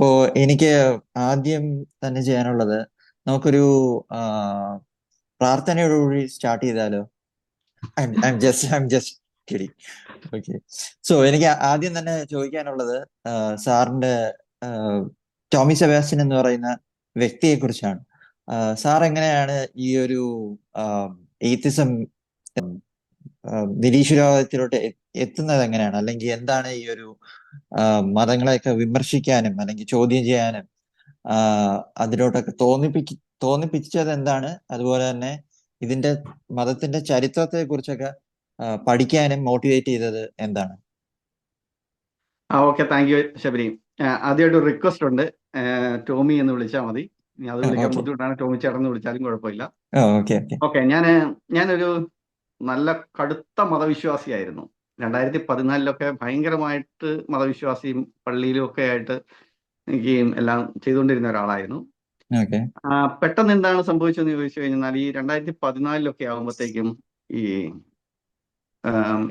അപ്പോ എനിക്ക് ആദ്യം തന്നെ ചെയ്യാനുള്ളത് നമുക്കൊരു ആ, പ്രാർത്ഥനയോടുകൂടി സ്റ്റാർട്ട് ചെയ്താലോ? I am just kidding. Okay. So എനിക്ക് ആദ്യം തന്നെ ചോദിക്കാനുള്ളത് സാറിന്റെ ആ, ടോമി സെബാസ്റ്റ്യൻ എന്ന് പറയുന്ന വ്യക്തിയെ കുറിച്ചാണ്. സാർ എങ്ങനെയാണ് ഈ ഒരു എയ്ത്തിസം നിരീശ്വരവാദത്തിലോട്ട് എത്തുന്നത് എങ്ങനെയാണ്? അല്ലെങ്കിൽ എന്താണ് ഈ ഒരു മതങ്ങളെയൊക്കെ വിമർശിക്കാനും അല്ലെങ്കിൽ ചോദ്യം ചെയ്യാനും അതിലോട്ടൊക്കെ തോന്നിപ്പിച്ചത് എന്താണ്? അതുപോലെ തന്നെ ഇതിന്റെ മതത്തിന്റെ ചരിത്രത്തെ കുറിച്ചൊക്കെ പഠിക്കാനും മോട്ടിവേറ്റ് ചെയ്തത് എന്താണ്? Okay, thank you Sabari. ആദ്യമായിട്ട് ഒരു റിക്വസ്റ്റ് ഉണ്ട്. ടോമി എന്ന് വിളിച്ചാൽ മതി. ഇനി അത് വിളിക്കാൻ ഓക്കെ. ബുദ്ധിമുട്ടാണ്, ടോമി ചേട്ടൻ എന്ന് വിളിച്ചാലും കുഴപ്പമില്ല. ഓക്കെ. ഓക്കെ. ഓക്കെ, ഞാനൊരു നല്ല കടുത്ത മതവിശ്വാസിയായിരുന്നു. 2014 ഭയങ്കരമായിട്ട് മതവിശ്വാസിയും പള്ളിയിലും ഒക്കെ ആയിട്ട് എനിക്ക് എല്ലാം ചെയ്തുകൊണ്ടിരുന്ന ഒരാളായിരുന്നു. ഓക്കെ. പെട്ടെന്ന് എന്താണ് സംഭവിച്ചതെന്ന് ചോദിച്ചു കഴിഞ്ഞാൽ, ഈ 2014 ആകുമ്പോഴത്തേക്കും ഈ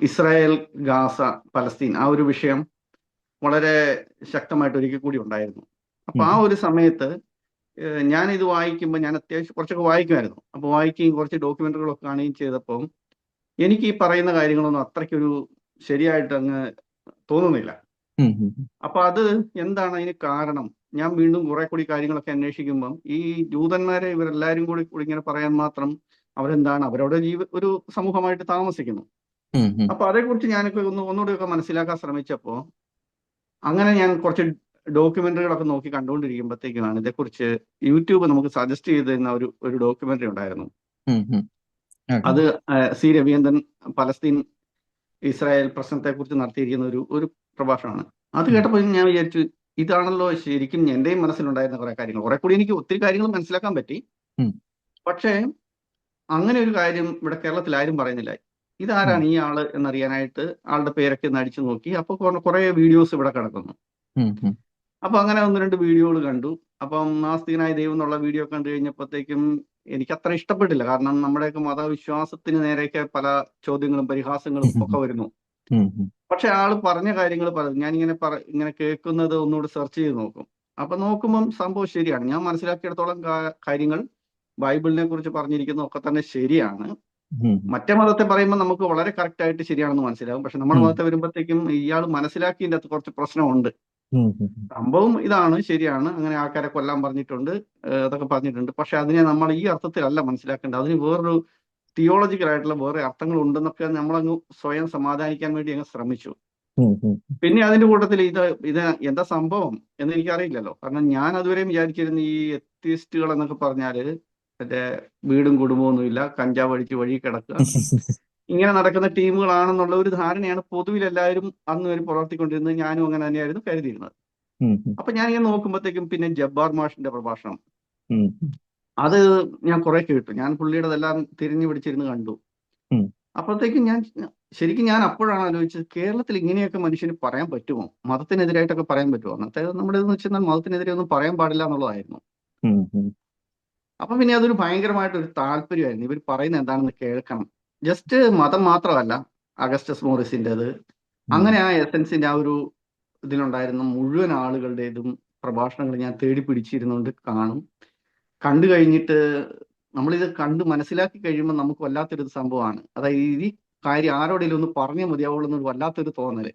ഇസ്രായേൽ, ഗാസ, പലസ്തീൻ ആ ഒരു വിഷയം വളരെ ശക്തമായിട്ട് ഒരിക്കൽ കൂടി ഉണ്ടായിരുന്നു. അപ്പൊ ആ ഒരു സമയത്ത് ഞാനിത് വായിക്കുമ്പോൾ, ഞാൻ അത്യാവശ്യം കുറച്ചൊക്കെ വായിക്കുമായിരുന്നു. അപ്പോൾ വായിക്കുകയും കുറച്ച് ഡോക്യുമെന്ററികളൊക്കെ കാണുകയും ചെയ്തപ്പോൾ എനിക്ക് ഈ പറയുന്ന കാര്യങ്ങളൊന്നും അത്രയ്ക്കൊരു ശരിയായിട്ട് അങ്ങ് തോന്നുന്നില്ല. അപ്പൊ അത് എന്താണ് അതിന് കാരണം? ഞാൻ വീണ്ടും കുറെ കൂടി കാര്യങ്ങളൊക്കെ അന്വേഷിക്കുമ്പം ഈ ജൂതന്മാരെ ഇവരെല്ലാരും കൂടി ഇങ്ങനെ പറയാൻ മാത്രം അവരെന്താണ്, അവരവിടെ ഒരു സമൂഹമായിട്ട് താമസിക്കുന്നു. അപ്പൊ അതേക്കുറിച്ച് ഞാനിപ്പോ ഒന്നുകൂടിയൊക്കെ മനസ്സിലാക്കാൻ ശ്രമിച്ചപ്പോൾ, അങ്ങനെ ഞാൻ കുറച്ച് ഡോക്യുമെന്ററികളൊക്കെ നോക്കി കണ്ടുകൊണ്ടിരിക്കുമ്പോഴത്തേക്കാണ് ഇതേക്കുറിച്ച് യൂട്യൂബ് നമുക്ക് സജസ്റ്റ് ചെയ്ത് തരുന്ന ഒരു ഡോക്യുമെന്ററി ഉണ്ടായിരുന്നു. ഓക്കെ. അത് സി രവീന്ദ്രൻ പലസ്തീൻ ഇസ്രായേൽ പ്രശ്നത്തെക്കുറിച്ച് നടത്തിയിരിക്കുന്ന ഒരു പ്രഭാഷണമാണ്. അത് കേട്ടപ്പോൾ ഞാൻ വിചാരിച്ചു, ഇതാണല്ലോ ശരിക്കും എന്റെയും മനസ്സിലുണ്ടായിരുന്ന കുറെ കാര്യങ്ങൾ. കുറെ കൂടി എനിക്ക് ഒത്തിരി കാര്യങ്ങൾ മനസ്സിലാക്കാൻ പറ്റി. പക്ഷേ അങ്ങനെ ഒരു കാര്യം ഇവിടെ കേരളത്തിൽ ആരും പറയുന്നില്ല. ഇതാരാണ് ഈ ആള് എന്നറിയാനായിട്ട് ആളുടെ പേരൊക്കെ ഒന്ന് അടിച്ചു നോക്കി. അപ്പോൾ കുറെ വീഡിയോസ് ഇവിടെ കിടക്കുന്നു. അപ്പൊ അങ്ങനെ ഒന്ന് രണ്ട് വീഡിയോകൾ കണ്ടു. അപ്പം നാസ്തികനായ ദൈവം എന്നുള്ള വീഡിയോ കണ്ടു കഴിഞ്ഞപ്പോഴത്തേക്കും എനിക്ക് അത്ര ഇഷ്ടപ്പെട്ടില്ല. കാരണം നമ്മുടെയൊക്കെ മതവിശ്വാസത്തിന് നേരെയൊക്കെ പല ചോദ്യങ്ങളും പരിഹാസങ്ങളും ഒക്കെ വരുന്നു. പക്ഷെ ആള് പറഞ്ഞ കാര്യങ്ങൾ പറഞ്ഞു, ഞാനിങ്ങനെ ഇങ്ങനെ കേൾക്കുന്നത് ഒന്നുകൂടി സെർച്ച് ചെയ്ത് നോക്കും. അപ്പൊ നോക്കുമ്പം സംഭവം ശരിയാണ്. ഞാൻ മനസ്സിലാക്കിയിടത്തോളം കാര്യങ്ങൾ ബൈബിളിനെ കുറിച്ച് പറഞ്ഞിരിക്കുന്ന ഒക്കെ തന്നെ ശരിയാണ്. മറ്റേ മതത്തെ പറയുമ്പോൾ നമുക്ക് വളരെ കറക്റ്റ് ആയിട്ട് ശരിയാണെന്ന് മനസ്സിലാവും. പക്ഷെ നമ്മുടെ മതത്തെ വരുമ്പോഴത്തേക്കും ഇയാൾ മനസ്സിലാക്കിയതിൻ്റെ അകത്ത് കുറച്ച് പ്രശ്നമുണ്ട്. സംഭവം ഇതാണ്, ശരിയാണ്, അങ്ങനെ ആൾക്കാരെ കൊല്ലാൻ പറഞ്ഞിട്ടുണ്ട്, അതൊക്കെ പറഞ്ഞിട്ടുണ്ട്. പക്ഷെ അതിനെ നമ്മൾ ഈ അർത്ഥത്തിലല്ല മനസ്സിലാക്കേണ്ടത്. അതിന് വേറൊരു തിയോളജിക്കൽ ആയിട്ടുള്ള വേറെ അർത്ഥങ്ങൾ ഉണ്ടെന്നൊക്കെ നമ്മളങ്ങ് സ്വയം സമാധാനിക്കാൻ വേണ്ടി അങ്ങ് ശ്രമിച്ചു. പിന്നെ അതിന്റെ കൂട്ടത്തിൽ ഇത് എന്താ സംഭവം എന്ന് എനിക്കറിയില്ലല്ലോ. കാരണം ഞാൻ അതുവരെയും വിചാരിച്ചിരുന്ന ഈ എത്തിസ്റ്റുകൾ എന്നൊക്കെ പറഞ്ഞാല് മറ്റേ വീടും കുടുംബമൊന്നും ഇല്ല, കഞ്ചാവ് അടിച്ച് വഴി കിടക്കുക, ഇങ്ങനെ നടക്കുന്ന ടീമുകളാണെന്നുള്ള ഒരു ധാരണയാണ് പൊതുവിൽ എല്ലാവരും അന്ന് വരെ പ്രവർത്തിക്കൊണ്ടിരുന്നത്. ഞാനും അങ്ങനെ തന്നെയായിരുന്നു കരുതിയിരുന്നത്. അപ്പൊ ഞാനിങ്ങനെ നോക്കുമ്പോഴത്തേക്കും പിന്നെ ജബ്ബാർ മാഷിന്റെ പ്രഭാഷണം, അത് ഞാൻ കുറെ കേട്ടു. ഞാൻ പുള്ളിയുടെതെല്ലാം തിരിഞ്ഞു പിടിച്ചിരുന്ന് കണ്ടു. അപ്പോഴത്തേക്കും ശരിക്കും ഞാൻ അപ്പോഴാണ് ആലോചിച്ചത്, കേരളത്തിൽ ഇങ്ങനെയൊക്കെ മനുഷ്യന് പറയാൻ പറ്റുമോ? മതത്തിനെതിരായിട്ടൊക്കെ പറയാൻ പറ്റുമോ? അന്നത്തെ നമ്മുടെ എന്ന് വെച്ചാൽ മതത്തിനെതിരെ ഒന്നും പറയാൻ പാടില്ല എന്നുള്ളതായിരുന്നു. അപ്പൊ പിന്നെ അതൊരു ഭയങ്കരമായിട്ടൊരു താല്പര്യമായിരുന്നു, ഇവർ പറയുന്നത് എന്താണെന്ന് കേൾക്കണം. ജസ്റ്റ് മതം മാത്രമല്ല, അഗസ്റ്റസ് മോറിസിൻ്റെത്, അങ്ങനെ ആ എസൻസിന്റെ ആ ഒരു ഇതിലുണ്ടായിരുന്ന മുഴുവൻ ആളുകളുടേതും പ്രഭാഷണങ്ങൾ ഞാൻ തേടി പിടിച്ചിരുന്നുകൊണ്ട് കാണും. കണ്ടു കഴിഞ്ഞിട്ട് നമ്മളിത് കണ്ട് മനസ്സിലാക്കി കഴിയുമ്പോൾ നമുക്ക് വല്ലാത്തൊരു സംഭവമാണ്. അതായത് ഈ കാര്യം ആരോടെങ്കിലും ഒന്ന് പറഞ്ഞേ മതിയാവുള്ളൂ എന്നൊരു വല്ലാത്തൊരു തോന്നല്.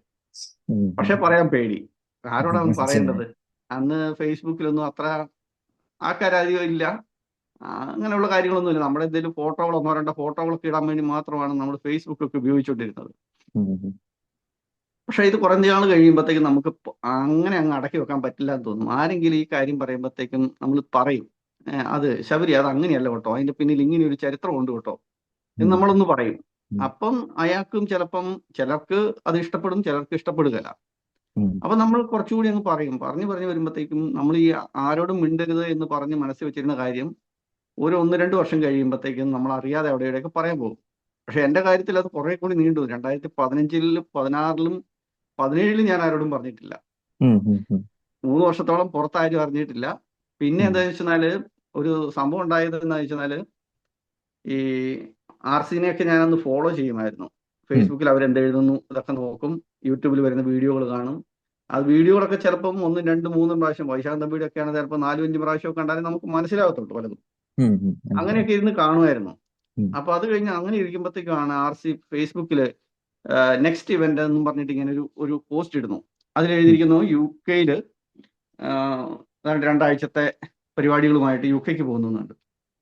പക്ഷെ പറയാൻ പേടി. ആരോടാണ് പറയേണ്ടത്? അന്ന് ഫേസ്ബുക്കിലൊന്നും അത്ര ആൾക്കാരധികം ഇല്ല. അങ്ങനെയുള്ള കാര്യങ്ങളൊന്നുമില്ല. നമ്മുടെ എന്തെങ്കിലും ഫോട്ടോകൾ, ഒന്നോ രണ്ടോ ഫോട്ടോകളൊക്കെ ഇടാൻ വേണ്ടി മാത്രമാണ് നമ്മൾ ഫേസ്ബുക്ക് ഒക്കെ ഉപയോഗിച്ചുകൊണ്ടിരുന്നത്. പക്ഷെ ഇത് കുറഞ്ഞ നാൾ കഴിയുമ്പോഴത്തേക്കും നമുക്ക് അങ്ങനെ അങ്ങ് അടക്കി വെക്കാൻ പറ്റില്ല എന്ന് തോന്നും. ആരെങ്കിലും ഈ കാര്യം പറയുമ്പോഴത്തേക്കും നമ്മൾ പറയും, അത് ശബരി, അത് അങ്ങനെയല്ല കേട്ടോ, അതിന്റെ പിന്നിൽ ഇങ്ങനെ ഒരു ചരിത്രം ഉണ്ട് കേട്ടോ എന്ന് നമ്മളൊന്ന് പറയും. അപ്പം അയാൾക്കും ചിലർക്ക് അത് ഇഷ്ടപ്പെടും, ചിലർക്ക് ഇഷ്ടപ്പെടുകയില്ല. അപ്പൊ നമ്മൾ കുറച്ചുകൂടി അങ്ങ് പറഞ്ഞു വരുമ്പോഴത്തേക്കും നമ്മൾ ഈ ആരോടും മിണ്ടരുത് എന്ന് പറഞ്ഞ് മനസ്സിൽ വെച്ചിരുന്ന കാര്യം ഒരു 1-2 വർഷം കഴിയുമ്പോഴത്തേക്കും നമ്മൾ അറിയാതെ അവിടെ ഇവിടെയൊക്കെ പറയാൻ പോകും. പക്ഷെ എന്റെ കാര്യത്തിൽ അത് കുറെ കൂടി നീണ്ടു. 2015-ലും 2016-ലും 2017-ലും ഞാൻ ആരോടും പറഞ്ഞിട്ടില്ല. 3 വർഷത്തോളം പുറത്താരും അറിഞ്ഞിട്ടില്ല. പിന്നെ എന്താ വെച്ചാല് ഒരു സംഭവം ഉണ്ടായത് എന്താ വെച്ചാല്, ഈ ആർസിനെയൊക്കെ ഞാനന്ന് ഫോളോ ചെയ്യുമായിരുന്നു. ഫേസ്ബുക്കിൽ അവരെന്ത് എഴുതുന്നു ഇതൊക്കെ നോക്കും, യൂട്യൂബിൽ വരുന്ന വീഡിയോകൾ കാണും. അത് വീഡിയോകളൊക്കെ ചിലപ്പം 1, 2, 3 പ്രാവശ്യം വൈശാഖ് തമ്പിയുടെ ഒക്കെയാണ് ചിലപ്പോൾ 4, 5 പ്രാവശ്യം കണ്ടാലേ നമുക്ക് മനസ്സിലാകത്തുള്ളൂ പലതും. മനസ്സിലായി. അങ്ങനെയൊക്കെ ഇരുന്ന് കാണുമായിരുന്നു. ഉം, അപ്പൊ അത് കഴിഞ്ഞ് അങ്ങനെ ഇരിക്കുമ്പോഴത്തേക്കാണ് RC ഫേസ്ബുക്കില് നെക്സ്റ്റ് ഇവന്റ് എന്നും പറഞ്ഞിട്ട് ഇങ്ങനെ ഒരു പോസ്റ്റ് ഇടുന്നു. ഉം, അതിലെഴുതിയിരിക്കുന്നു UK-ല് 2 ആഴ്ചത്തെ പരിപാടികളുമായിട്ട് UK-ക്ക് പോകുന്നുണ്ട്.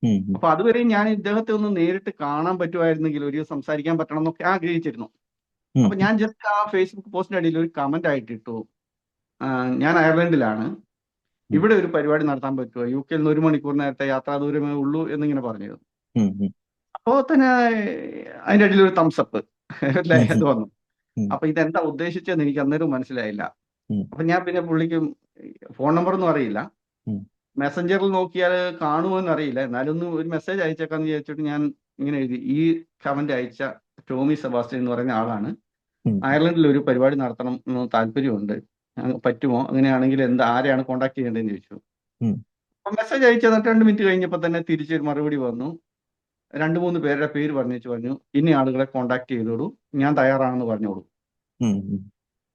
ഉം, ഉം, അപ്പൊ അതുവരെയും ഞാൻ ഇദ്ദേഹത്തെ ഒന്ന് നേരിട്ട് കാണാൻ പറ്റുമായിരുന്നെങ്കിൽ ഒരു സംസാരിക്കാൻ പറ്റണം എന്നൊക്കെ ആഗ്രഹിച്ചിരുന്നു. ഉം, അപ്പൊ ഞാൻ ജസ്റ്റ് ആ ഫേസ്ബുക്ക് പോസ്റ്റിന്റെ അടിയിൽ ഒരു കമന്റ് ആയിട്ട് ഇട്ടു, ഞാൻ അയർലൻഡിലാണ്, ഉം, ഇവിടെ ഒരു പരിപാടി നടത്താൻ പറ്റുമോ, UK-ൽ നിന്ന് 1 മണിക്കൂർ നേരത്തെ യാത്രാ ദൂരമേ ഉള്ളൂ എന്നിങ്ങനെ പറഞ്ഞു. ഉം, ഉം, അപ്പോൾ തന്നെ അതിന്റെ അടിയിൽ ഒരു തംസപ്പ് അല്ലേ ഉം, അത് ഉം, വന്നു. ഉം, അപ്പൊ ഇതെന്താ ഉദ്ദേശിച്ചതെന്ന് എനിക്ക് അന്നേരം മനസ്സിലായില്ല. ഉം, അപ്പൊ ഞാൻ പിന്നെ പുള്ളിക്ക് ഫോൺ നമ്പറൊന്നും അറിയില്ല, ഉം, മെസ്സഞ്ചറിൽ നോക്കിയാൽ കാണുമോ എന്ന് അറിയില്ല, എന്നാലും ഒന്ന് ഒരു മെസ്സേജ് അയച്ചേക്കാന്ന് വിചാരിച്ചിട്ട് ഞാൻ ഇങ്ങനെ എഴുതി, ഈ കമന്റ് അയച്ച ടോമി സെബാസ്റ്റ്യൻ എന്ന് പറയുന്ന ആളാണ്, ഉം, അയർലൻഡിൽ ഒരു പരിപാടി നടത്തണം എന്ന് താല്പര്യമുണ്ട്, പറ്റുമോ, അങ്ങനെയാണെങ്കിൽ ആരെയാണ് കോൺടാക്ട് ചെയ്യേണ്ടതെന്ന് ചോദിച്ചു. ഉം, അപ്പൊ മെസ്സേജ് അയച്ച 2 മിനിറ്റ് കഴിഞ്ഞപ്പോൾ തന്നെ തിരിച്ചൊരു മറുപടി വന്നു. 2, 3 പേരുടെ പേര് പറഞ്ഞു, ഇനി ആളുകളെ കോൺടാക്ട് ചെയ്തോളൂ, ഞാൻ തയ്യാറാണെന്ന് പറഞ്ഞോളൂ, ഉം, ഉം,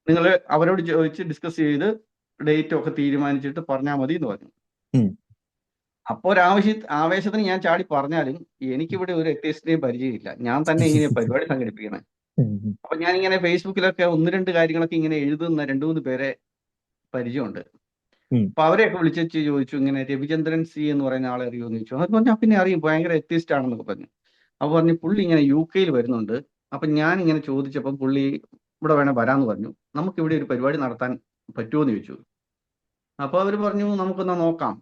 നിങ്ങൾ അവരോട് ചോദിച്ച് ഡിസ്കസ് ചെയ്ത് ഡേറ്റ് ഒക്കെ തീരുമാനിച്ചിട്ട് പറഞ്ഞാൽ മതി എന്ന് പറഞ്ഞു. ഉം, അപ്പോൾ ആവേശത്തിന് ഞാൻ ചാടി പറഞ്ഞാലും എനിക്കിവിടെ ഒരു എത്തിയസ്റ്റിനെയും പരിചയമില്ല, ഞാൻ തന്നെ ഇങ്ങനെ പരിപാടി സംഘടിപ്പിക്കുന്നത്. ഉം, അപ്പൊ ഞാൻ ഇങ്ങനെ ഫേസ്ബുക്കിലൊക്കെ 1, 2 കാര്യങ്ങളൊക്കെ ഇങ്ങനെ എഴുതുന്ന 2, 3 പേരെ പരിചയമുണ്ട്. ഉം, അപ്പൊ അവരെയൊക്കെ വിളിച്ചു ചോദിച്ചു, ഇങ്ങനെ രവിചന്ദ്രൻ സി എന്ന് പറയുന്ന ആളെ അറിയുമെന്ന് ചോദിച്ചു. അത് പറഞ്ഞാൽ പിന്നെ അറിയും, ഭയങ്കര എത്തിയസ്റ്റ് ആണെന്നൊക്കെ പറഞ്ഞു. അപ്പൊ പറഞ്ഞു പുള്ളി ഇങ്ങനെ UK-ൽ വരുന്നുണ്ട്. അപ്പൊ ഞാൻ ഇങ്ങനെ ചോദിച്ചപ്പോൾ പുള്ളി ഇവിടെ വേണേ വരാമെന്ന് പറഞ്ഞു, നമുക്ക് ഇവിടെ ഒരു പരിപാടി നടത്താൻ പറ്റുമോ എന്ന് ചോദിച്ചു. അപ്പൊ അവർ പറഞ്ഞു നമുക്കൊന്ന് നോക്കാം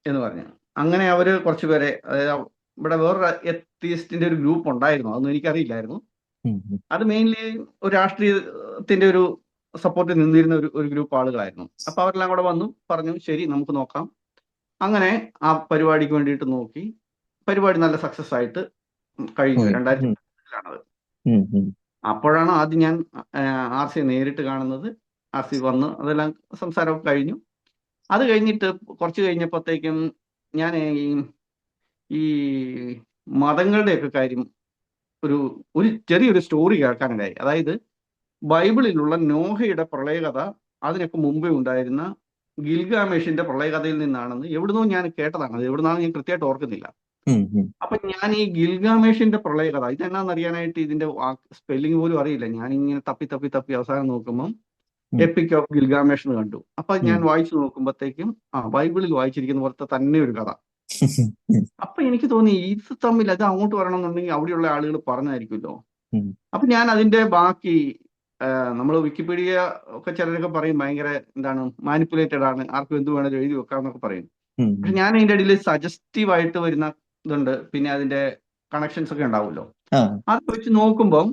എന്ന് പറഞ്ഞു. അങ്ങനെ അവര് കുറച്ച് പേരെ, അതായത് ഇവിടെ വേറൊരു എത്തിയസ്റ്റിന്റെ ഒരു ഗ്രൂപ്പ് ഉണ്ടായിരുന്നു, അതൊന്നും എനിക്കറിയില്ലായിരുന്നു. ഉം, ഉം, അത് മെയിൻലി ഒരു രാഷ്ട്രീയത്തിന്റെ ഒരു സപ്പോർട്ടിൽ നിന്നിരുന്ന ഒരു ഗ്രൂപ്പ് ആളുകളായിരുന്നു. അപ്പൊ അവരെല്ലാം കൂടെ വന്നു പറഞ്ഞു ശരി നമുക്ക് നോക്കാം. അങ്ങനെ ആ പരിപാടിക്ക് വേണ്ടിയിട്ട് നോക്കി, പരിപാടി നല്ല സക്സസ് ആയിട്ട് കഴിഞ്ഞു. പോയി. ഉം, 2010-ലാണത്. ഉം, ഉം, അപ്പോഴാണ് ആദ്യം ഞാൻ RC നേരിട്ട് കാണുന്നത്. RC വന്ന് അതെല്ലാം സംസാരമൊക്കെ കഴിഞ്ഞു. അത് കഴിഞ്ഞിട്ട് കുറച്ച് കഴിഞ്ഞപ്പോഴത്തേക്കും ഞാൻ ഈ മതങ്ങളുടെയൊക്കെ കാര്യം ഒരു ഒരു ചെറിയൊരു സ്റ്റോറി കേൾക്കാനിടയായി. അതായത് ബൈബിളിലുള്ള നോഹയുടെ പ്രളയകഥ അതിനൊക്കെ മുമ്പേ ഉണ്ടായിരുന്ന ഗിൽഗാമേഷിന്റെ പ്രളയകഥയിൽ നിന്നാണെന്ന് എവിടുന്നോ ഞാൻ കേട്ടതാണ്. അത് എവിടുന്നാണെന്ന് ഞാൻ കൃത്യമായിട്ട് ഓർക്കുന്നില്ല. ഉം, ഉം, അപ്പൊ ഞാൻ ഈ ഗിൽഗാമേഷിന്റെ പ്രളയകഥ ഇതെന്നാന്ന് അറിയാനായിട്ട് ഇതിന്റെ സ്പെല്ലിംഗ് പോലും അറിയില്ല. ഞാൻ ഇങ്ങനെ തപ്പി തപ്പി തപ്പി അവസാനം നോക്കുമ്പം ഉം, എപ്പിക് ഓഫ് ഗിൽഗാമേഷ് എന്ന് കണ്ടു. അപ്പൊ ഞാൻ ഉം, വായിച്ചു നോക്കുമ്പോഴത്തേക്കും ബൈബിളിൽ വായിച്ചിരിക്കുന്ന പോലത്തെ തന്നെ ഒരു കഥ. ഉം, അപ്പൊ എനിക്ക് തോന്നി ഇത് തമ്മിൽ അത് അങ്ങോട്ട് വരണമെന്നുണ്ടെങ്കിൽ അവിടെയുള്ള ആളുകൾ പറഞ്ഞായിരിക്കുമല്ലോ. ഉം, അപ്പൊ ഞാൻ അതിന്റെ ബാക്കി നമ്മൾ വിക്കിപീഡിയ ഒക്കെ ചിലരൊക്കെ പറയും ഭയങ്കര എന്താണ് മാനിപ്പുലേറ്റഡ് ആണ്, ആർക്കും എന്ത് വേണേലും എഴുതി വെക്കാം എന്നൊക്കെ പറയും. ഉം, പക്ഷെ ഞാൻ അതിന്റെ ഇടയിൽ സജസ്റ്റീവ് ആയിട്ട് വരുന്ന ഇതുണ്ട്, പിന്നെ അതിന്റെ കണക്ഷൻസ് ഒക്കെ ഉണ്ടാവുമല്ലോ. ആ, അത് വെച്ച് നോക്കുമ്പം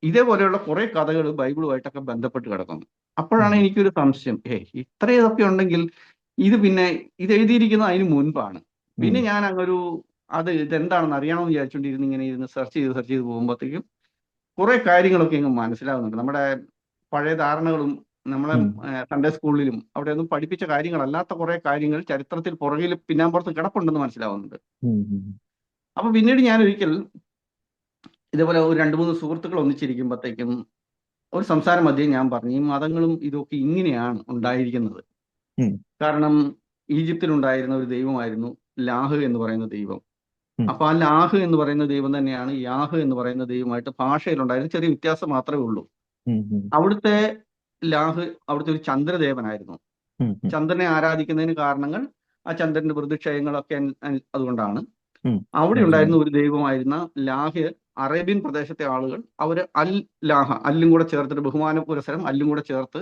ഇതേപോലെയുള്ള കുറെ കഥകൾ ബൈബിളുമായിട്ടൊക്കെ ബന്ധപ്പെട്ട് കിടക്കുന്നു. ഉം, അപ്പോഴാണ് എനിക്കൊരു സംശയം, ഇത്രയൊക്കെ ഉണ്ടെങ്കിൽ ഇത് പിന്നെ ഇത് എഴുതിയിരിക്കുന്നത് അതിന് മുൻപാണ്. ഉം, പിന്നെ ഞാൻ അങ്ങൊരു ഇതെന്താണെന്ന് അറിയണമെന്ന് വിചാരിച്ചുകൊണ്ടിരുന്ന് ഇങ്ങനെ ഇരുന്ന് സെർച്ച് ചെയ്ത് പോകുമ്പോഴത്തേക്കും കുറെ കാര്യങ്ങളൊക്കെ അങ്ങ് മനസ്സിലാവുന്നുണ്ട്. നമ്മുടെ പഴയ ധാരണകളും നമ്മളെ ഉം, സൺഡേ സ്കൂളിലും അവിടെ ഒന്നും പഠിപ്പിച്ച കാര്യങ്ങളല്ലാത്ത കുറെ കാര്യങ്ങൾ ചരിത്രത്തിൽ പുറകിൽ പിന്നാമ്പുറത്ത് കിടപ്പുണ്ടെന്ന് മനസ്സിലാവുന്നുണ്ട്. ഉം, ഉം, അപ്പൊ പിന്നീട് ഞാൻ ഒരിക്കൽ ഇതേപോലെ ഒരു 2, 3 സുഹൃത്തുക്കൾ ഒന്നിച്ചിരിക്കുമ്പോഴത്തേക്കും ഒരു സംസാരം മധ്യേ ഞാൻ പറഞ്ഞു ഈ മതങ്ങളും ഇതൊക്കെ ഇങ്ങനെയാണ് ഉണ്ടായിരിക്കുന്നത്. ഉം, കാരണം ഈജിപ്തിലുണ്ടായിരുന്ന ഒരു ദൈവമായിരുന്നു ലാഹ് എന്ന് പറയുന്ന ദൈവം. ഉം, അപ്പൊ ആ ലാഹ് എന്ന് പറയുന്ന ദൈവം തന്നെയാണ് യാഹ് എന്ന് പറയുന്ന ദൈവമായിട്ട് ഭാഷയിലുണ്ടായിരുന്ന ചെറിയ വ്യത്യാസം മാത്രമേ ഉള്ളൂ. ഉം, ഉം, അവിടുത്തെ ലാഹ് അവിടുത്തെ ഒരു ചന്ദ്രദേവനായിരുന്നു. ഉം, ഉം, ചന്ദ്രനെ ആരാധിക്കുന്നതിന് കാരണങ്ങൾ ആ ചന്ദ്രന്റെ വൃദ്ധിക്ഷയങ്ങളൊക്കെ അതുകൊണ്ടാണ്. ഉം, അവിടെ ഉണ്ടായിരുന്ന മനസ്സിലായി. ഒരു ദൈവമായിരുന്ന ലാഹ് അറേബ്യൻ പ്രദേശത്തെ ആളുകൾ അവര് അൽ ലാഹ അല്ലും കൂടെ ചേർത്തിട്ട് ബഹുമാന പുരസരം അല്ലും കൂടെ ചേർത്ത്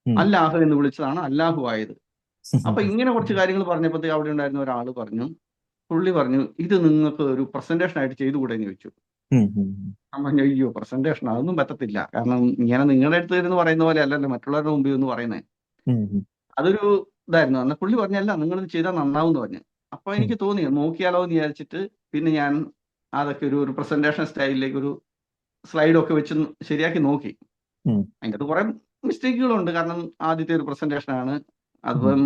ഉം, അല്ലാഹ് എന്ന് വിളിച്ചതാണ് അല്ലാഹു ആയത്. അപ്പൊ ഉം, ഇങ്ങനെ കുറച്ച് കാര്യങ്ങൾ പറഞ്ഞപ്പോഴത്തേക്ക് അവിടെ ഉണ്ടായിരുന്ന ഒരാൾ പറഞ്ഞു, പുള്ളി പറഞ്ഞു ഇത് നിങ്ങൾക്ക് ഒരു പ്രസന്റേഷൻ ആയിട്ട് ചെയ്തുകൂടെ എന്ന് ചോദിച്ചു. ഉം, ഉം, ഞാൻ പറഞ്ഞു അയ്യോ പ്രസന്റേഷൻ അതൊന്നും പറ്റത്തില്ല, കാരണം ഇങ്ങനെ നിങ്ങളുടെ അടുത്ത് ഇരുന്ന് പറയുന്ന പോലെ അല്ലല്ലോ മറ്റുള്ളവരുടെ മുമ്പിൽ എന്ന് പറയുന്നത്. ഉം, ഉം, അതൊരു ഇതായിരുന്നു. അന്ന് പുള്ളി പറഞ്ഞല്ല നിങ്ങളിത് ചെയ്താൽ നന്നാവും എന്ന് പറഞ്ഞു. അപ്പൊ ഉം, എനിക്ക് തോന്നി നോക്കിയാലോ എന്ന് വിചാരിച്ചിട്ട് പിന്നെ ഞാൻ അതൊക്കെ ഒരു പ്രസന്റേഷൻ സ്റ്റൈലിലേക്ക് ഒരു സ്ലൈഡൊക്കെ വെച്ച് ശരിയാക്കി നോക്കി. ഉം, അതിൻ്റെ അത് കുറെ മിസ്റ്റേക്കുകളുണ്ട്, കാരണം ആദ്യത്തെ ഒരു പ്രസന്റേഷൻ ആണ്. ഉം, അപ്പം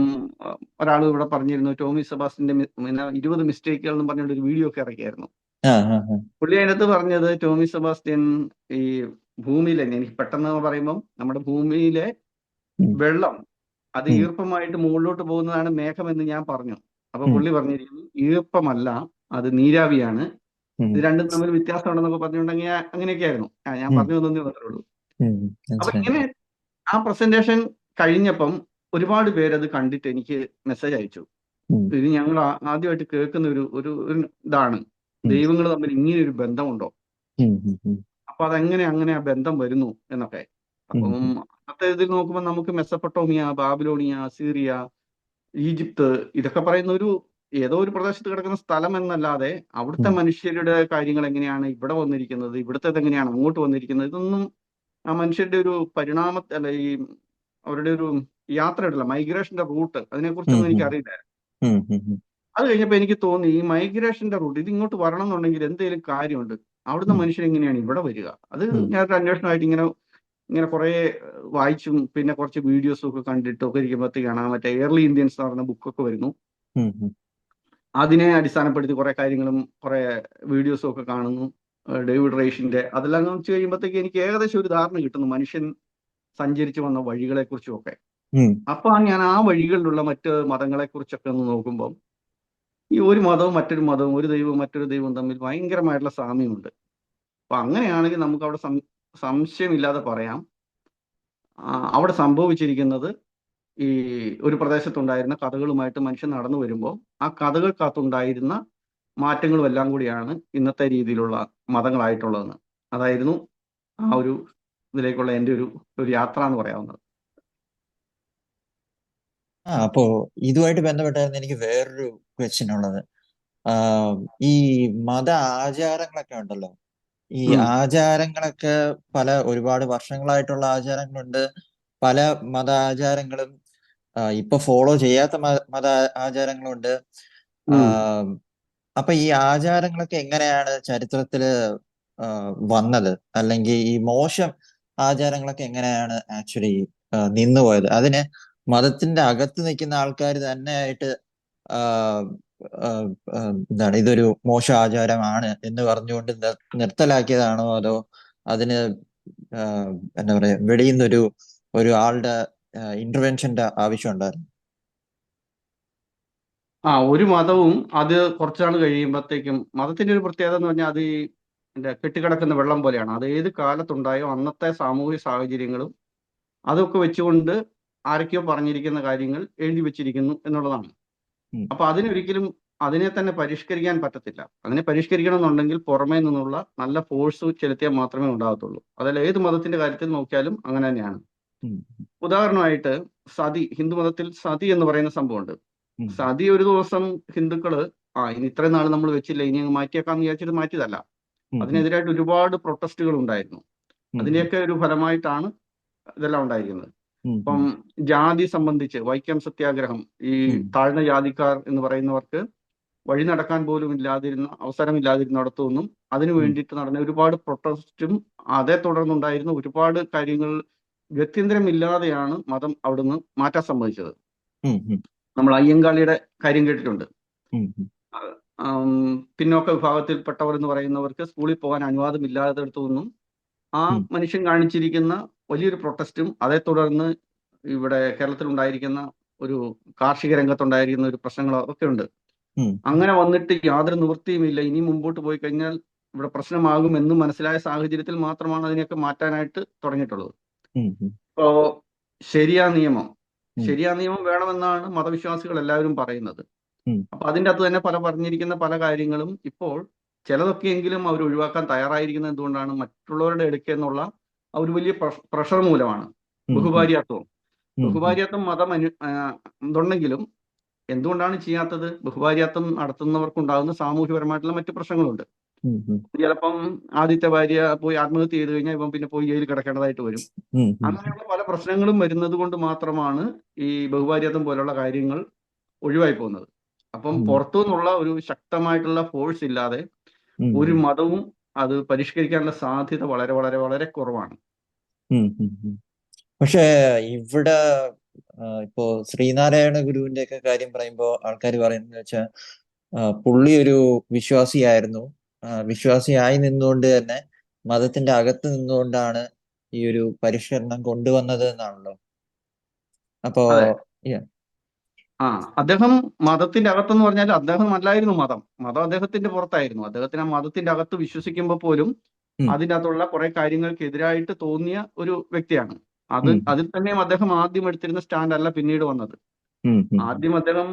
ഒരാൾ ഇവിടെ പറഞ്ഞിരുന്നു ടോമി സെബാസ്റ്റിന്റെ പിന്നെ 20 മിസ്റ്റേക്കുകൾ എന്ന് പറഞ്ഞുകൊണ്ട് ഒരു വീഡിയോ ഒക്കെ ഇറക്കിയായിരുന്നു. ആ, ആ, ആ, പുള്ളി അതിനകത്ത് പറഞ്ഞത് ടോമി സെബാസ്റ്റ്യൻ ഈ ഭൂമിയിലെ, എനിക്ക് പെട്ടെന്ന് പറയുമ്പം നമ്മുടെ ഭൂമിയിലെ ഉം, വെള്ളം അത് ഉം, ഈർപ്പമായിട്ട് മുകളിലോട്ട് പോകുന്നതാണ് മേഘം എന്ന് ഞാൻ പറഞ്ഞു. അപ്പൊ ഉം, പുള്ളി പറഞ്ഞിരിക്കുന്നു ഈർപ്പമല്ല, അത് നീരാവിയാണ്. ഉം, ഇത് രണ്ടും തമ്മിൽ വ്യത്യാസം ഉണ്ടെന്നൊക്കെ പറഞ്ഞുകൊണ്ടെങ്കിൽ അങ്ങനെയൊക്കെ ആയിരുന്നു. ഞാൻ ഉം, പറഞ്ഞു തന്നേ മാത്രമേ ഉള്ളൂ. ഉം, അപ്പൊ മനസ്സിലായി. ഇങ്ങനെ ആ പ്രസന്റേഷൻ കഴിഞ്ഞപ്പം ഒരുപാട് പേരത് കണ്ടിട്ട് എനിക്ക് മെസ്സേജ് അയച്ചു. ഉം, ഇത് ഞങ്ങൾ ആദ്യമായിട്ട് കേൾക്കുന്ന ഒരു ഇതാണ്. ഉം, ദൈവങ്ങൾ തമ്മിൽ ഇങ്ങനെ ഒരു ബന്ധമുണ്ടോ? ഉം, ഉം, ഉം, അപ്പൊ അതെങ്ങനെ അങ്ങനെ ആ ബന്ധം വരുന്നു എന്നൊക്കെ. ഉം, അപ്പം അന്നത്തെ ഇതിൽ നോക്കുമ്പോൾ നമുക്ക് മെസ്സപ്പൊട്ടോമിയ, ബാബിലോണിയ, സീറിയ, ഈജിപ്ത് ഇതൊക്കെ പറയുന്ന ഏതോ ഒരു പ്രദേശത്ത് കിടക്കുന്ന സ്ഥലം എന്നല്ലാതെ അവിടുത്തെ ഉം, മനുഷ്യരുടെ കാര്യങ്ങൾ എങ്ങനെയാണ് ഇവിടെ വന്നിരിക്കുന്നത്, ഇവിടുത്തേത് എങ്ങനെയാണ് അങ്ങോട്ട് വന്നിരിക്കുന്നത്, ഇതൊന്നും ആ മനുഷ്യരുടെ ഒരു അല്ല ഈ അവരുടെ ഒരു യാത്ര ഉണ്ടല്ലോ, മൈഗ്രേഷന്റെ റൂട്ട്, ഉം, അതിനെക്കുറിച്ചൊന്നും ഉം, എനിക്ക് അറിയില്ല. ഉം, ഉം, ഉം, അത് കഴിഞ്ഞപ്പോൾ എനിക്ക് തോന്നി ഈ മൈഗ്രേഷന്റെ റൂട്ട് ഇത് ഇങ്ങോട്ട് വരണം എന്നുണ്ടെങ്കിൽ എന്തെങ്കിലും കാര്യമുണ്ട്. അവിടുത്തെ ഉം, മനുഷ്യർ എങ്ങനെയാണ് ഇവിടെ വരിക? അത് ഉം, ഞാനൊരു അന്വേഷണമായിട്ട് ഇങ്ങനെ ഇങ്ങനെ കുറെ വായിച്ചും പിന്നെ കുറച്ച് വീഡിയോസും ഒക്കെ കണ്ടിട്ടൊക്കെ ഇരിക്കുമ്പോഴത്തേക്കാണ് മറ്റേ ഏർലി ഇന്ത്യൻസ് എന്ന് പറഞ്ഞ ബുക്കൊക്കെ വരുന്നു. ഉം, ഉം, അതിനെ അടിസ്ഥാനപ്പെടുത്തി കുറെ കാര്യങ്ങളും കുറെ വീഡിയോസും ഒക്കെ കാണുന്നു. ഡേവിഡ് റേഷിന്റെ അതെല്ലാം വെച്ച് കഴിയുമ്പോഴത്തേക്ക് എനിക്ക് ഏകദേശം ഒരു ധാരണ കിട്ടുന്നു മനുഷ്യൻ സഞ്ചരിച്ചു വന്ന വഴികളെ കുറിച്ചും ഒക്കെ. ഉം, അപ്പൊ ഞാൻ ആ വഴികളിലുള്ള മറ്റ് മതങ്ങളെ കുറിച്ചൊക്കെ ഒന്ന് നോക്കുമ്പോൾ ഈ ഒരു മതവും മറ്റൊരു മതവും ഒരു ദൈവവും മറ്റൊരു ദൈവവും തമ്മിൽ ഭയങ്കരമായിട്ടുള്ള സാമ്യമുണ്ട്. അപ്പൊ അങ്ങനെയാണെങ്കിൽ നമുക്ക് അവിടെ സംശയമില്ലാതെ പറയാം, അവിടെ സംഭവിച്ചിരിക്കുന്നത് ഈ ഒരു പ്രദേശത്തുണ്ടായിരുന്ന കഥകളുമായിട്ട് മനുഷ്യൻ നടന്നു വരുമ്പോൾ ആ കഥകൾക്കകത്തുണ്ടായിരുന്ന മാറ്റങ്ങളും എല്ലാം കൂടിയാണ് ഇന്നത്തെ രീതിയിലുള്ള മതങ്ങളായിട്ടുള്ളതെന്ന്. അതായിരുന്നു ആ ഒരു ഇതിലേക്കുള്ള എൻ്റെ ഒരു യാത്ര എന്ന് പറയാവുന്നത്. അപ്പോ ഇതുമായിട്ട് ബന്ധപ്പെട്ടായിരുന്നു എനിക്ക് വേറൊരു ക്വസ്റ്റ്യൻ ഉള്ളത്. ആഹ് ഈ മത ആചാരങ്ങളൊക്കെ ഉണ്ടല്ലോ, ഈ ഉം, ആചാരങ്ങളൊക്കെ ഒരുപാട് വർഷങ്ങളായിട്ടുള്ള ആചാരങ്ങളുണ്ട്. പല മത ആചാരങ്ങളും ഇപ്പൊ ഫോളോ ചെയ്യാത്ത മത ആചാരങ്ങളുണ്ട്. ഉം. ആഹ് അപ്പൊ ഈ ആചാരങ്ങളൊക്കെ എങ്ങനെയാണ് ചരിത്രത്തില് വന്നത്, അല്ലെങ്കിൽ ഈ മോശം ആചാരങ്ങളൊക്കെ എങ്ങനെയാണ് ആക്ച്വലി നിന്നുപോയത്? അതിന് മതത്തിന്റെ അകത്ത് നിൽക്കുന്ന ആൾക്കാർ തന്നെയായിട്ട് ആഹ് ആഹ് എന്താണ് ഇതൊരു മോശം ആചാരമാണ് എന്ന് പറഞ്ഞുകൊണ്ട് നിർത്തലാക്കിയതാണോ, അതോ അതിന് ആഹ് എന്താ പറയാ വെളിയിൽ നിന്നൊരു ആളുടെ ഇന്റർവെൻഷന്റെ ആവശ്യം ഉണ്ടായിരുന്നു? ഒരു മതവും അത് കുറച്ചാൾ കഴിയുമ്പോഴത്തേക്കും മതത്തിന്റെ ഒരു പ്രത്യേകത എന്ന് പറഞ്ഞാൽ അത് ഈ കെട്ടിക്കിടക്കുന്ന വെള്ളം പോലെയാണ്. അത് ഏത് കാലത്തുണ്ടായോ അന്നത്തെ സാമൂഹിക സാഹചര്യങ്ങളും അതൊക്കെ വെച്ചുകൊണ്ട് ആരൊക്കെയോ പറഞ്ഞിരിക്കുന്ന കാര്യങ്ങൾ എഴുതി വെച്ചിരിക്കുന്നു എന്നുള്ളതാണ്. ഉം, അപ്പൊ അതിനൊരിക്കലും അതിനെ തന്നെ പരിഷ്കരിക്കാൻ പറ്റത്തില്ല. അതിനെ പരിഷ്കരിക്കണം എന്നുണ്ടെങ്കിൽ പുറമേ നിന്നുള്ള നല്ല ഫോഴ്സ് ചെലുത്തിയാൽ മാത്രമേ ഉണ്ടാകത്തുള്ളൂ. അതല്ല ഏത് മതത്തിന്റെ കാര്യത്തിൽ നോക്കിയാലും അങ്ങനെ തന്നെയാണ്. ഉം, ഉദാഹരണമായിട്ട് ഹിന്ദു മതത്തിൽ സതി എന്ന് പറയുന്ന സംഭവമുണ്ട്. ഉം, സതി ഒരു ദിവസം ഹിന്ദുക്കള് ഇനി ഇത്രയും നാൾ നമ്മൾ വെച്ചില്ല, ഇനി അങ്ങ് മാറ്റിയേക്കാന്ന് വിചാരിച്ചിട്ട് മാറ്റിയതല്ല. ഉം, ഉം, അതിനെതിരായിട്ട് ഒരുപാട് പ്രൊട്ടസ്റ്റുകൾ ഉണ്ടായിരുന്നു. ഉം, അതിന്റെയൊക്കെ ഒരു ഫലമായിട്ടാണ് ഇതെല്ലാം ഉണ്ടായിരിക്കുന്നത്. ഉം, ഇപ്പം ഉം, ജാതി സംബന്ധിച്ച് വൈക്കം സത്യാഗ്രഹം, ഈ ഉം, താഴ്ന്ന ജാതിക്കാർ എന്ന് പറയുന്നവർക്ക് വഴി നടക്കാൻ പോലും അവസരമില്ലാതിരുന്നിടത്തു നിന്നും അതിനു ഉം, വേണ്ടിയിട്ട് നടന്ന ഒരുപാട് പ്രൊട്ടസ്റ്റും അതേ തുടർന്നുണ്ടായിരുന്ന ഒരുപാട് കാര്യങ്ങൾ ഗത്യന്തരമില്ലാതെയാണ് മതം അവിടുന്ന് മാറ്റാൻ സമ്മതിച്ചത്. ഉം, ഉം, നമ്മൾ അയ്യങ്കാളിയുടെ കാര്യം കേട്ടിട്ടുണ്ട്. ഉം, ഉം, ആം, പിന്നോക്ക വിഭാഗത്തിൽപ്പെട്ടവർ എന്ന് പറയുന്നവർക്ക് സ്കൂളിൽ പോകാൻ അനുവാദമില്ലാത്തടത്തു നിന്നും ആ ഉം, മനുഷ്യൻ കാണിച്ചിരിക്കുന്ന വലിയൊരു പ്രൊട്ടസ്റ്റും അതേ തുടർന്ന് ഇവിടെ കേരളത്തിൽ ഉണ്ടായിരിക്കുന്ന ഒരു കാർഷിക രംഗത്തുണ്ടായിരിക്കുന്ന ഒരു പ്രശ്നങ്ങളോ ഒക്കെ ഉണ്ട്. ഉം, അങ്ങനെ വന്നിട്ട് യാതൊരു നിവൃത്തിയുമില്ല, ഇനി മുമ്പോട്ട് പോയി കഴിഞ്ഞാൽ ഇവിടെ പ്രശ്നമാകും എന്ന് മനസ്സിലായ സാഹചര്യത്തിൽ മാത്രമാണ് അതിനെയൊക്കെ മാറ്റാനായിട്ട് തുടങ്ങിയിട്ടുള്ളത്. ഉം, ഉം, ഇപ്പോ ശരിയാ നിയമം ഉം, ശരിയാ നിയമം വേണമെന്നാണ് മതവിശ്വാസികൾ എല്ലാവരും പറയുന്നത്. ഉം, അപ്പൊ അതിൻ്റെ അകത്ത് തന്നെ പറഞ്ഞിരിക്കുന്ന പല കാര്യങ്ങളും ഇപ്പോൾ ചിലതൊക്കെയെങ്കിലും അവർ ഒഴിവാക്കാൻ തയ്യാറായിരിക്കുന്നത് എന്തുകൊണ്ടാണ്? മറ്റുള്ളവരുടെ അടുക്കൽ നിന്നുള്ള ആ ഒരു വലിയ പ്രഷർ മൂലമാണ്. ഉം, ഉം, ബഹുഭാര്യാത്വം ഉം, ഉം, ബഹുഭാര്യാത്വം ഇതുണ്ടെങ്കിലും എന്തുകൊണ്ടാണ് ചെയ്യാത്തത്? ബഹുഭാര്യാത്വം നടത്തുന്നവർക്കുണ്ടാകുന്ന സാമൂഹ്യപരമായിട്ടുള്ള മറ്റു പ്രശ്നങ്ങളുണ്ട്. ഉം, ഉം, ചിലപ്പം ആദ്യത്തെ ഭാര്യ പോയി ആത്മഹത്യ ചെയ്ത് കഴിഞ്ഞാൽ ഇപ്പം പിന്നെ പോയി ജയിലിൽ കിടക്കേണ്ടതായിട്ട് വരും. ഉം, ഉം, അങ്ങനെയുള്ള പല പ്രശ്നങ്ങളും വരുന്നത് കൊണ്ട് മാത്രമാണ് ഈ ബഹുഭാര്യാത്വം പോലുള്ള കാര്യങ്ങൾ ഒഴിവായി പോകുന്നത്. അപ്പം ഉം, പുറത്തു നിന്നുള്ള ഒരു ശക്തമായിട്ടുള്ള ഫോഴ്സ് ഇല്ലാതെ ഉം, ഒരു മതവും അത് പരിഷ്കരിക്കാനുള്ള സാധ്യത വളരെ വളരെ വളരെ കുറവാണ്. ഉം, ഉം, ഉം. പക്ഷേ ഇവിടെ ഇപ്പോ ശ്രീനാരായണ ഗുരുവിന്റെ ഒക്കെ കാര്യം പറയുമ്പോൾ ആൾക്കാർ പറയുന്നത് വെച്ചാൽ പുള്ളി ഒരു വിശ്വാസിയായിരുന്നു. വിശ്വാസിയായി നിന്നുകൊണ്ട് തന്നെ മതത്തിന്റെ അകത്ത് നിന്നുകൊണ്ടാണ് ഈ ഒരു പരിഷ്കരണം കൊണ്ടുവന്നത് എന്നാണല്ലോ. അപ്പോ അതെ. yeah. ആ അദ്ദേഹം മതത്തിന്റെ അകത്തെന്ന് പറഞ്ഞാൽ അദ്ദേഹം അല്ലായിരുന്നു മതം. മതം അദ്ദേഹത്തിന്റെ പുറത്തായിരുന്നു. അദ്ദേഹത്തിന് ആ മതത്തിന്റെ അകത്ത് വിശ്വസിക്കുമ്പോൾ പോലും ഉം, അതിൻ്റെ അകത്തുള്ള കുറെ കാര്യങ്ങൾക്കെതിരായിട്ട് തോന്നിയ ഒരു വ്യക്തിയാണ്. ഉം, അതിൽ തന്നെയും അദ്ദേഹം ആദ്യം എടുത്തിരുന്ന സ്റ്റാൻഡ് അല്ല പിന്നീട് വന്നത്. ഉം, ഉം. ആദ്യം അദ്ദേഹം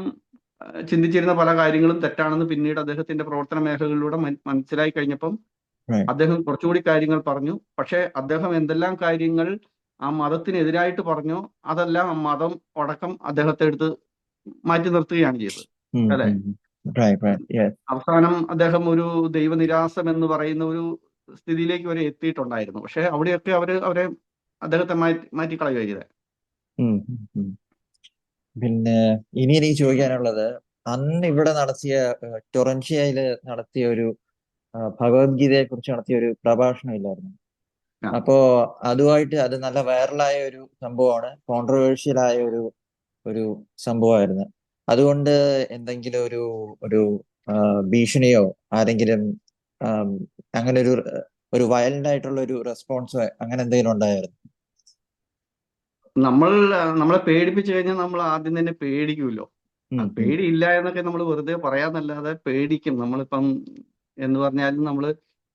ചിന്തിച്ചിരുന്ന പല കാര്യങ്ങളും തെറ്റാണെന്ന് പിന്നീട് അദ്ദേഹത്തിന്റെ പ്രവർത്തന മേഖലകളിലൂടെ മനസ്സിലായി കഴിഞ്ഞപ്പം Right. അദ്ദേഹം കുറച്ചുകൂടി കാര്യങ്ങൾ പറഞ്ഞു. പക്ഷേ അദ്ദേഹം എന്തെല്ലാം കാര്യങ്ങൾ ആ മതത്തിനെതിരായിട്ട് പറഞ്ഞോ അതെല്ലാം ആ മതം അടക്കം അദ്ദേഹത്തെ എടുത്ത് മാറ്റി നിർത്തുകയാണ് ചെയ്തത്. ഉം, അല്ലെ? ഉം, ഉം. Right, right. Yes. അവസാനം അദ്ദേഹം ഒരു ദൈവനിരാസം എന്ന് പറയുന്ന ഒരു സ്ഥിതിയിലേക്ക് വരെ എത്തിയിട്ടുണ്ടായിരുന്നു. പക്ഷെ അവിടെയൊക്കെ അവരെ അദ്ദേഹത്തെ മാറ്റിക്കളയുക ചെയ്തത്. ഉം, ഉം, ഉം. പിന്നെ ഇനി എനിക്ക് ചോദിക്കാനുള്ളത്, അന്ന് ഇവിടെ നടത്തിയ ടൊറൻഷ്യയില് നടത്തിയ ഒരു ഭഗവത്ഗീതയെ കുറിച്ച് നടത്തിയ ഒരു പ്രഭാഷണം ഇല്ലായിരുന്നു? ആ. അപ്പോ അതുമായിട്ട് അത് നല്ല വൈറലായ ഒരു സംഭവമാണ്, കോൺട്രവേഴ്ഷ്യൽ ആയ ഒരു സംഭവമായിരുന്നു. അതുകൊണ്ട് എന്തെങ്കിലും ഒരു ഒരു ഭീഷണിയോ ആരെങ്കിലും ആം, അങ്ങനെ ഒരു വയലന്റ് ആയിട്ടുള്ള ഒരു റെസ്പോൺസോ അങ്ങനെ എന്തെങ്കിലും ഉണ്ടായിരുന്നു? നമ്മളെ പേടിപ്പിച്ചു കഴിഞ്ഞാൽ നമ്മൾ ആദ്യം തന്നെ പേടിക്കുമല്ലോ. ഉം, ഉം, പേടിയില്ല എന്നൊക്കെ നമ്മൾ വെറുതെ പറയാന്നല്ലാതെ പേടിക്കും. നമ്മളിപ്പം എന്ന് പറഞ്ഞാലും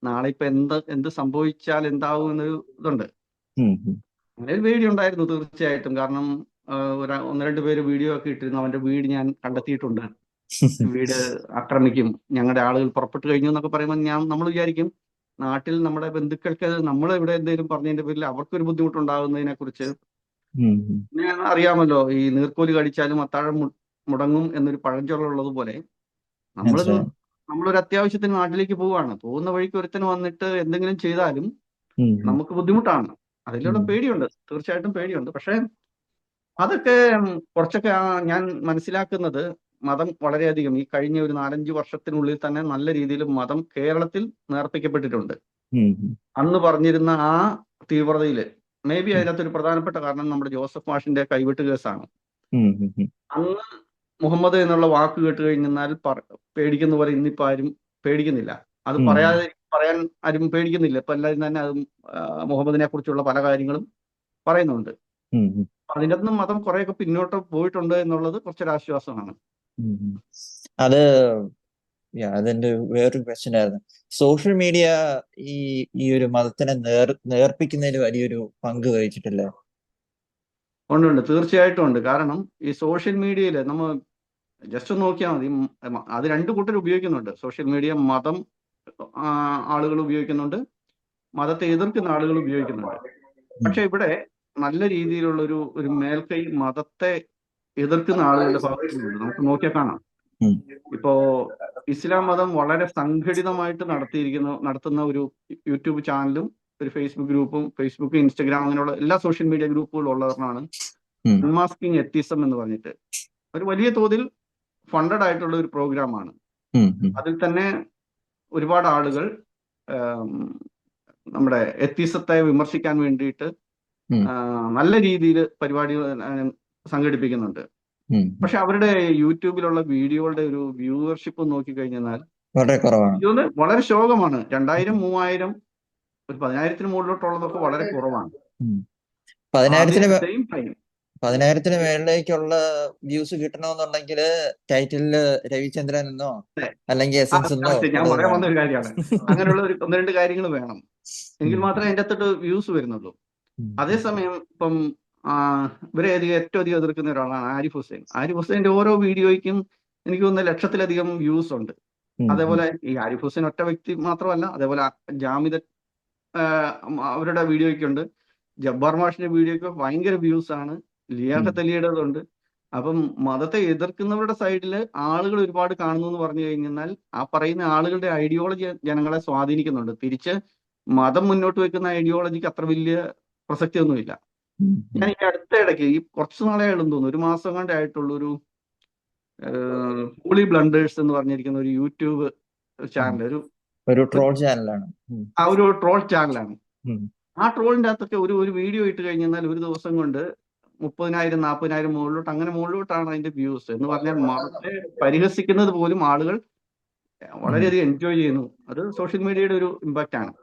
നാളെ ഇപ്പൊ എന്ത് സംഭവിച്ചാൽ എന്താവും എന്നൊരു ഇതുണ്ട്. ഉം, ഉം. അങ്ങനെ ഒരു പേടി ഉണ്ടായിരുന്നു തീർച്ചയായിട്ടും. കാരണം ഒന്ന് രണ്ട് പേര് വീഡിയോ ഒക്കെ ഇട്ടിരുന്നു. അവന്റെ വീട് ഞാൻ കണ്ടെത്തിയിട്ടുണ്ട്, വീട് ആക്രമിക്കും, ഞങ്ങളുടെ ആളുകൾ പുറപ്പെട്ടു കഴിഞ്ഞു എന്നൊക്കെ പറയുമ്പോൾ നമ്മൾ വിചാരിക്കും നാട്ടിൽ നമ്മുടെ ബന്ധുക്കൾക്ക് നമ്മൾ ഇവിടെ എന്തെങ്കിലും പറഞ്ഞതിന്റെ പേരിൽ അവർക്കൊരു ബുദ്ധിമുട്ടുണ്ടാകുന്നതിനെ കുറിച്ച്. ഉം, ഉം. പിന്നെ അറിയാമല്ലോ, ഈ നീർക്കോലി കടിച്ചാലും അത്താഴം മുടങ്ങും എന്നൊരു പഴഞ്ചൊല്ലുള്ളത് പോലെ നമ്മൾ മനസ്സിലായി. നമ്മളൊരു അത്യാവശ്യത്തിന് നാട്ടിലേക്ക് പോവുകയാണ്. പോകുന്ന വഴിക്ക് ഒരുത്തന് വന്നിട്ട് എന്തെങ്കിലും ചെയ്താലും ഉം, ഉം, നമുക്ക് ബുദ്ധിമുട്ടാണ്. അതിലുള്ള ഉം, പേടിയുണ്ട്, തീർച്ചയായിട്ടും പേടിയുണ്ട്. പക്ഷെ അതൊക്കെ കുറച്ചൊക്കെ ഞാൻ മനസ്സിലാക്കുന്നത് മതം വളരെയധികം ഈ കഴിഞ്ഞ ഒരു 4-5 വർഷത്തിനുള്ളിൽ തന്നെ നല്ല രീതിയിൽ മതം കേരളത്തിൽ നേർപ്പിക്കപ്പെട്ടിട്ടുണ്ട്. ഉം, ഉം, അന്ന് പറഞ്ഞിരുന്ന ആ തീവ്രതയിൽ മേ ബി ഉം, അതിനകത്തൊരു പ്രധാനപ്പെട്ട കാരണം നമ്മുടെ ജോസഫ് മാഷിന്റെ കൈവെട്ട് കേസാണ്. ഉം, ഉം, ഉം. അന്ന് മുഹമ്മദ് എന്നുള്ള വാക്ക് കേട്ട് കഴിഞ്ഞാൽ പേടിക്കുന്ന പോലെ ഇന്നിപ്പോ ആരും പേടിക്കുന്നില്ല. അത് ഉം, പറയാൻ ആരും പേടിക്കുന്നില്ല. ഇപ്പൊ എല്ലാവരും തന്നെ അതും മുഹമ്മദിനെ കുറിച്ചുള്ള പല കാര്യങ്ങളും പറയുന്നുണ്ട്. ഉം, ഉം, അതിൻ്റെ അകത്തുനിന്ന് മതം കുറെയൊക്കെ പിന്നോട്ട് പോയിട്ടുണ്ട് എന്നുള്ളത് കുറച്ചൊരു ആശ്വാസമാണ്. ഉം, ഉം. അത് അതെന്റെ വേറൊരു ക്വസ്റ്റ്യൻ ആയിരുന്നു. സോഷ്യൽ മീഡിയ ഈ ഈ ഒരു മതത്തിനെ നേർപ്പിക്കുന്നതിൽ വലിയൊരു പങ്ക് വഹിച്ചിട്ടില്ലേ? ഉണ്ട്, തീർച്ചയായിട്ടും ഉണ്ട്. കാരണം ഈ സോഷ്യൽ മീഡിയയിൽ നമ്മൾ ജസ്റ്റ് ഒന്ന് നോക്കിയാൽ മതി. അത് രണ്ടു കൂട്ടർ ഉപയോഗിക്കുന്നുണ്ട് സോഷ്യൽ മീഡിയ. മതം ആളുകൾ ഉപയോഗിക്കുന്നുണ്ട്, മതത്തെ എതിർക്കുന്ന ആളുകൾ ഉപയോഗിക്കുന്നുണ്ട്. ഉം, പക്ഷെ ഇവിടെ നല്ല രീതിയിലുള്ള ഒരു മേൽക്കൈ മതത്തെ എതിർക്കുന്ന ആളുകളുടെ ഭാഗത്തു നിന്നുണ്ട്. നമുക്ക് നോക്കിയാൽ കാണാം. ഉം, ഇപ്പോ ഇസ്ലാം മതം വളരെ സംഘടിതമായിട്ട് നടത്തുന്ന ഒരു യൂട്യൂബ് ചാനലും ഒരു ഫേസ്ബുക്ക് ഗ്രൂപ്പും, ഫേസ്ബുക്ക്, ഇൻസ്റ്റഗ്രാം അങ്ങനെയുള്ള എല്ലാ സോഷ്യൽ മീഡിയ ഗ്രൂപ്പുകളും ഉള്ളതാണ് ഉം, അൺമാസ്കിംഗ് എത്തിസം എന്ന് പറഞ്ഞിട്ട്. ഒരു വലിയ തോതിൽ ഫണ്ടഡ് ആയിട്ടുള്ള ഒരു പ്രോഗ്രാമാണ്. ഉം, ഉം, അതിൽ തന്നെ ഒരുപാട് ആളുകൾ നമ്മുടെ എത്തിസത്തെ വിമർശിക്കാൻ വേണ്ടിയിട്ട് ഉം, നല്ല രീതിയിൽ പരിപാടികൾ സംഘടിപ്പിക്കുന്നുണ്ട്. ഉം. പക്ഷെ അവരുടെ യൂട്യൂബിലുള്ള വീഡിയോകളുടെ ഒരു വ്യൂവർഷിപ്പ് നോക്കിക്കഴിഞ്ഞാൽ വളരെ കുറവാണ്. ഇത് വളരെ ശോകമാണ്. 2000, 3000, ഒരു 10,000-ന് മുകളിലോട്ടുള്ളതൊക്കെ വളരെ കുറവാണ്. ഉം. അതേ പതിനായിരത്തിന് സെയിം ടൈം 10,000-ന് മേളിലേക്കുള്ള വ്യൂസ് കിട്ടണമെന്നുണ്ടെങ്കിൽ ടൈറ്റിലില് രവിചന്ദ്രൻ എന്നോ അല്ലെങ്കിൽ എസൻസ് എന്നോ ഞാൻ വല്ലതും പറയാൻ വന്ന വേണം. ഒരു കാര്യമാണ്. അങ്ങനെയുള്ള ഒന്ന് രണ്ട് കാര്യങ്ങൾ വേണം, എങ്കിൽ ഉം, മാത്രമേ അതിൻ്റെ അകത്തോട്ട് വ്യൂസ് വരുന്നുള്ളൂ. ഉം, അതേസമയം ഇപ്പം ഇവരെ ഏറ്റവും അധികം എതിർക്കുന്ന ഒരാളാണ് ആരിഫ് ഹുസൈൻ. ആരിഫ് ഹുസൈൻ്റെ ഓരോ വീഡിയോയ്ക്കും എനിക്ക് തോന്നുന്ന ലക്ഷത്തിലധികം വ്യൂസ് ഉണ്ട്. ഉം, ഉം, അതേപോലെ ഈ ആരിഫ് ഹുസൈൻ ഒറ്റ വ്യക്തി മാത്രമല്ല, അതേപോലെ ജാമിദ അവരുടെ വീഡിയോയ്ക്കുണ്ട്. ജബ്ബാർ മാഷിന്റെ വീഡിയോയ്ക്ക് ഭയങ്കര വ്യൂസ് ആണ്. ഉം, ലിയാഖത്ത് അലിയുടേതുണ്ട്. അപ്പം മതത്തെ എതിർക്കുന്നവരുടെ സൈഡിൽ ആളുകൾ ഒരുപാട് കാണുന്നു എന്ന് പറഞ്ഞു കഴിഞ്ഞാൽ ആ പറയുന്ന ആളുകളുടെ ഐഡിയോളജി ജനങ്ങളെ സ്വാധീനിക്കുന്നുണ്ട്. തിരിച്ച് മതം മുന്നോട്ട് വെക്കുന്ന ഐഡിയോളജിക്ക് അത്ര വലിയ പ്രസക്തിയൊന്നുമില്ല. ഉം, ഞാൻ ഉം, ഈ അടുത്ത ഇടയ്ക്ക് ഈ കുറച്ച് നാളെ ആയിട്ടുണ്ടെന്ന് തോന്നുന്നു, ഒരു മാസം കണ്ടേ ആയിട്ടുള്ള ഒരു ഹോളി ബ്ലണ്ടേഴ്സ് എന്ന് പറഞ്ഞിരിക്കുന്ന ഒരു യൂട്യൂബ് ഉം. ചാനൽ, ഒരു ട്രോൾ ചാനലാണ്. ഒരു ട്രോൾ ചാനലാണ്. ഉം, ആ ട്രോളിൻ്റെ അകത്തൊക്കെ ഒരു വീഡിയോ ഇട്ട് കഴിഞ്ഞാൽ ഒരു ദിവസം കൊണ്ട് 30,000, 40,000 മുകളിലോട്ട്, അങ്ങനെ മുകളിലോട്ടാണ് അതിന്റെ വ്യൂസ്. എന്ന് പറഞ്ഞാൽ മതത്തെ പരിഹസിക്കുന്നത് പോലും ആളുകൾ ഉം. വളരെയധികം എൻജോയ് ചെയ്യുന്നു. അത് സോഷ്യൽ മീഡിയയുടെ ഒരു ഇമ്പാക്റ്റ് ആണ്.